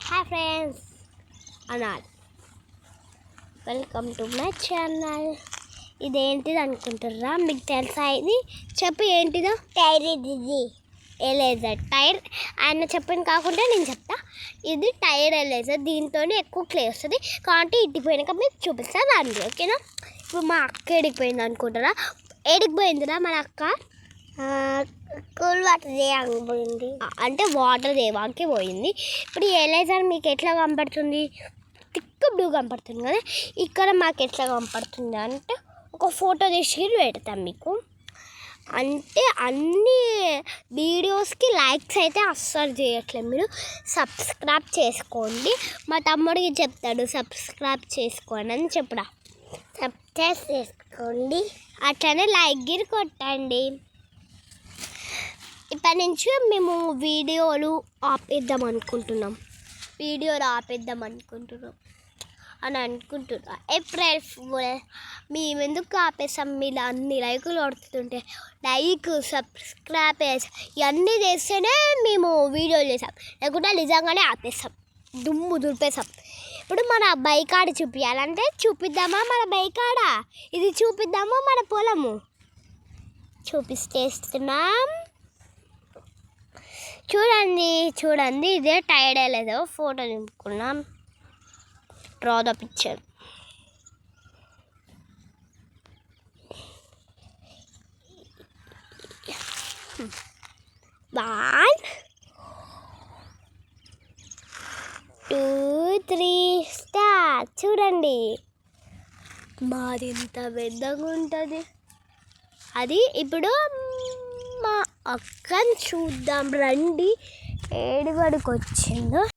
Hi friends అనాల్ welcome to my channel. ఇదేంటిది అనుకుంటుర్రా? మీకు తెలుసా ఇది? చెప్పు ఏంటిదో? టైర్. ఇది ఎలేజర్ టైర్. ఆయన చెప్పని కాకుండా నేను చెప్తా. ఇది టైర్ ఎలేజర్. దీంతో ఎక్కువ క్లే వస్తుంది కాబట్టి ఇట్టిపోయినాక మీకు చూపిస్తాను రండి, ఓకేనా? ఇప్పుడు మా అక్క ఎడిగిపోయింది అనుకుంటారా? ఎడిగిపోయిందిరా మన అక్క? కూల్ వాటర్ పోయింది, అంటే వాటర్ దేవానికి పోయింది. ఇప్పుడు ఈ ఎలేజర్ మీకు ఎట్లా కనపడుతుంది? థిక్ బ్లూ కనపడుతుంది కదా. ఇక్కడ మాకు ఎట్లా కనపడుతుంది అంటే ఒక ఫోటో తీసి పెడతాం మీకు. అంటే అన్ని వీడియోస్కి లైక్స్ అయితే అస్సలు చేయట్లేదు. మీరు సబ్స్క్రైబ్ చేసుకోండి. మా తమ్ముడికి చెప్తాడు సబ్స్క్రైబ్ చేసుకోండి అని చెప్పుడా. సబ్స్క్రైబ్ చేసుకోండి, అట్లనే లైక్ గిరి కొట్టండి. ఇప్పటి నుంచి మేము వీడియోలు ఆపేద్దాం అనుకుంటున్నాం అని అనుకుంటున్నా. ఏప్రిల్ ఫుల్ మేము ఎందుకు ఆపేసాం? మీరు అన్ని లైకులు కొడుతుంటే లైక్ సబ్స్క్రైబ్ ఇవన్నీ చేస్తేనే మేము వీడియోలు చేసాం, లేకుంటే నిజంగానే ఆపేస్తాం, దుమ్ము దులిపేసాం. ఇప్పుడు మన బైక్ ఆడ చూపించాలంటే చూపిద్దామా? మన బైక్ ఆడ ఇది చూపిద్దామా? మన పొలము చూపిస్తేస్తున్నాం. చూడండి ఇదే టైర్డ్ లేదో ఫోటో నింపుకున్నాం. Draw the picture. One, 2, 3 start. చూడండి మాది ఎంత పెద్దగా ఉంటుంది అది. ఇప్పుడు మా అక్కని చూద్దాం రండి, ఏడుగడికి వచ్చిందో.